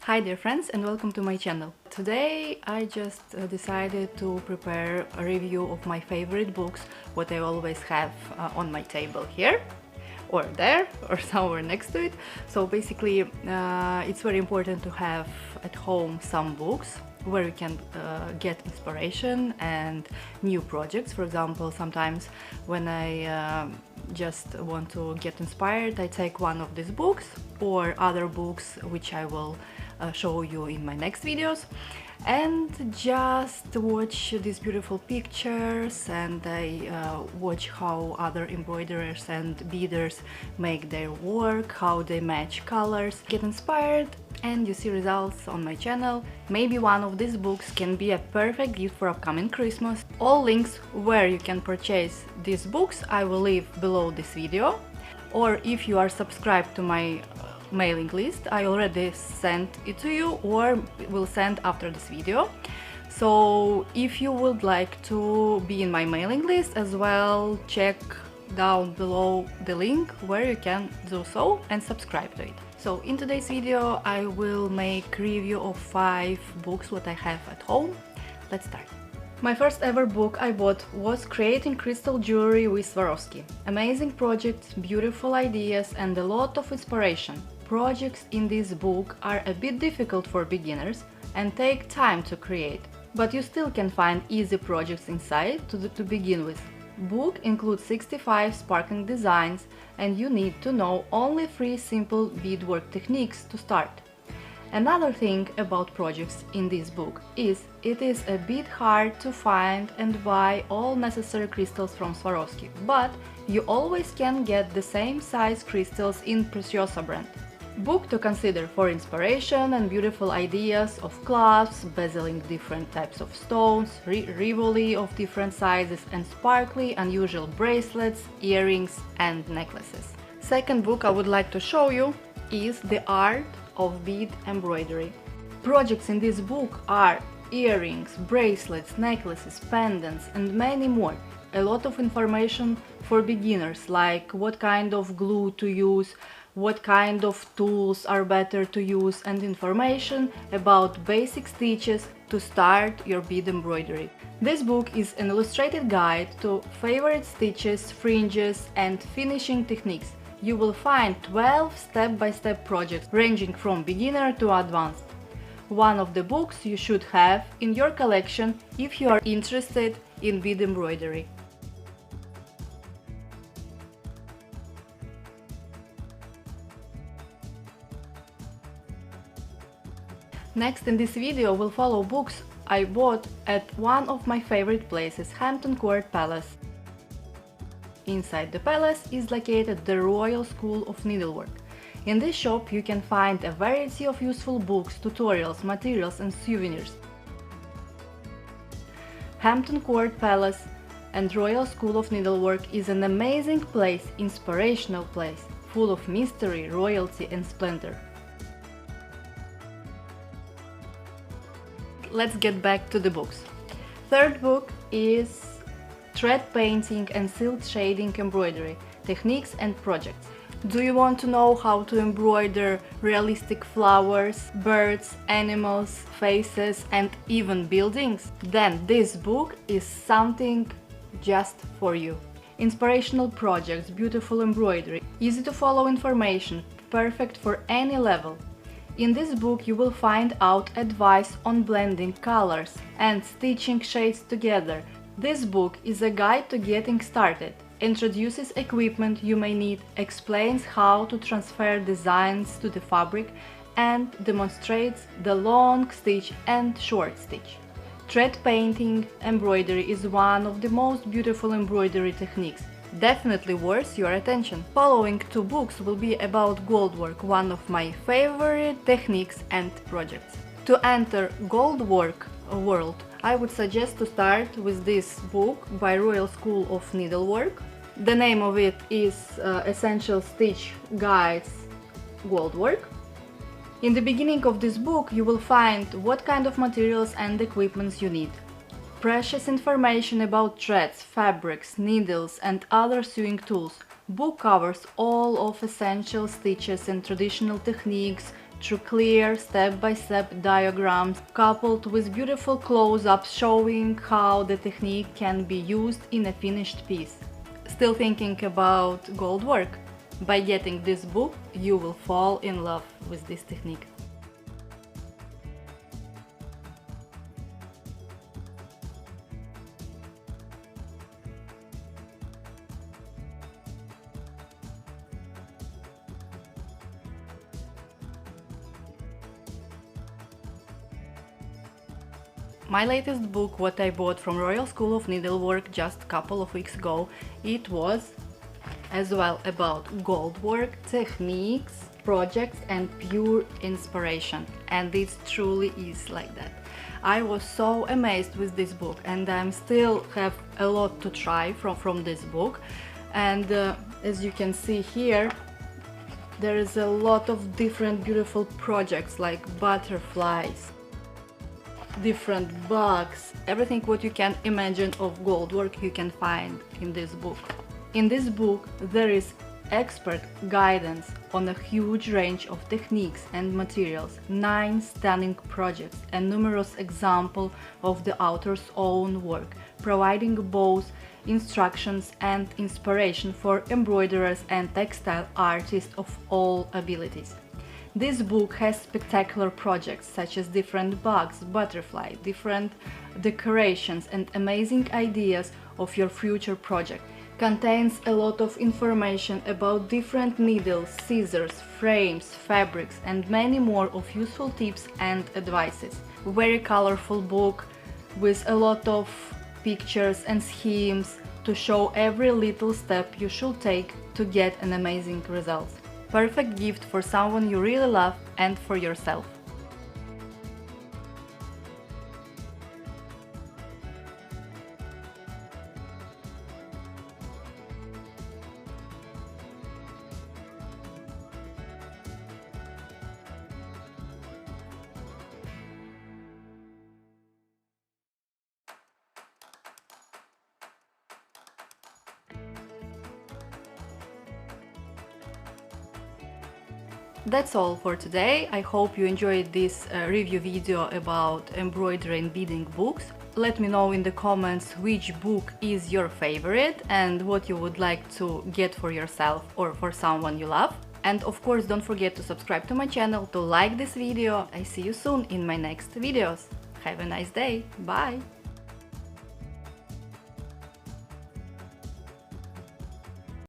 Hi dear friends, and welcome to my channel. Today I just decided to prepare a review of my favorite books, what I always have on my table here or there or somewhere next to it. So basically it's very important to have at home some books where you can get inspiration and new projects. For example, sometimes when I just want to get inspired, I take one of these books or other books which I will show you in my next videos, and just watch these beautiful pictures, and I watch how other embroiderers and beaders make their work, how they match colors, get inspired, and you see results on my channel. Maybe one of these books can be a perfect gift for upcoming Christmas. All links where you can purchase these books I will leave below this video, or if you are subscribed to my mailing list, I already sent it to you or will send after this video. So if you would like to be in my mailing list as well, check down below the link where you can do so and subscribe to it. So in today's video I will make review of 5 books what I have at home. Let's start. My first ever book I bought was Creating Crystal Jewelry with Swarovski. Amazing projects, beautiful ideas and a lot of inspiration. Projects in this book are a bit difficult for beginners and take time to create, but you still can find easy projects inside to begin with. Book includes 65 sparkling designs, and you need to know only 3 simple beadwork techniques to start. Another thing about projects in this book is it is a bit hard to find and buy all necessary crystals from Swarovski, but you always can get the same size crystals in Preciosa brand. Book to consider for inspiration and beautiful ideas of clasps, bezeling different types of stones, rivoli of different sizes, and sparkly unusual bracelets, earrings and necklaces. Second book I would like to show you is The Art of Bead Embroidery. Projects in this book are earrings, bracelets, necklaces, pendants and many more. A lot of information for beginners, like what kind of glue to use, what kind of tools are better to use, and information about basic stitches to start your bead embroidery. This book is an illustrated guide to favorite stitches, fringes and finishing techniques. You will find 12 step-by-step projects ranging from beginner to advanced. One of the books you should have in your collection if you are interested in bead embroidery. Next in this video we'll follow books I bought at one of my favorite places, Hampton Palace. Inside the palace is located the Royal School of Needlework. In this shop you can find a variety of useful books, tutorials, materials and souvenirs. Hampton Court Palace and Royal School of Needlework is an amazing place, inspirational place, full of mystery, royalty and splendor. Let's get back to the books. Third book is Thread Painting and Silk Shading Embroidery, Techniques and Projects. Do you want to know how to embroider realistic flowers, birds, animals, faces and even buildings? Then this book is something just for you. Inspirational projects, beautiful embroidery, easy to follow information, perfect for any level. In this book you will find out advice on blending colors and stitching shades together. This book is a guide to getting started, introduces equipment you may need, explains how to transfer designs to the fabric and demonstrates the long stitch and short stitch. Thread painting embroidery is one of the most beautiful embroidery techniques. Definitely worth your attention. Following 2 books will be about Goldwork, one of my favorite techniques and projects. To enter Goldwork world, I would suggest to start with this book by Royal School of Needlework. The name of it is Essential Stitch Guides Goldwork. In the beginning of this book you will find what kind of materials and equipments you need. Precious information about threads, fabrics, needles and other sewing tools. Book covers all of essential stitches and traditional techniques through clear step-by-step diagrams coupled with beautiful close-ups showing how the technique can be used in a finished piece. Still thinking about gold work? By getting this book, you will fall in love with this technique. My latest book, what I bought from Royal School of Needlework just a couple of weeks ago, it was as well about goldwork techniques, projects and pure inspiration, and it truly is like that. I was so amazed with this book, and I still have a lot to try from this book. And as you can see here, there is a lot of different beautiful projects like butterflies, different bugs, everything what you can imagine of goldwork you can find in this book. In this book there is expert guidance on a huge range of techniques and materials, 9 stunning projects and numerous examples of the author's own work, providing both instructions and inspiration for embroiderers and textile artists of all abilities. This book has spectacular projects such as different bugs, butterfly, different decorations and amazing ideas of your future project. Contains a lot of information about different needles, scissors, frames, fabrics and many more of useful tips and advices. Very colorful book with a lot of pictures and schemes to show every little step you should take to get an amazing result. Perfect gift for someone you really love and for yourself. That's all for today. I hope you enjoyed this review video about embroidery and beading books. Let me know in the comments which book is your favorite and what you would like to get for yourself or for someone you love. And of course, don't forget to subscribe to my channel, to like this video. I see you soon in my next videos. Have a nice day. Bye!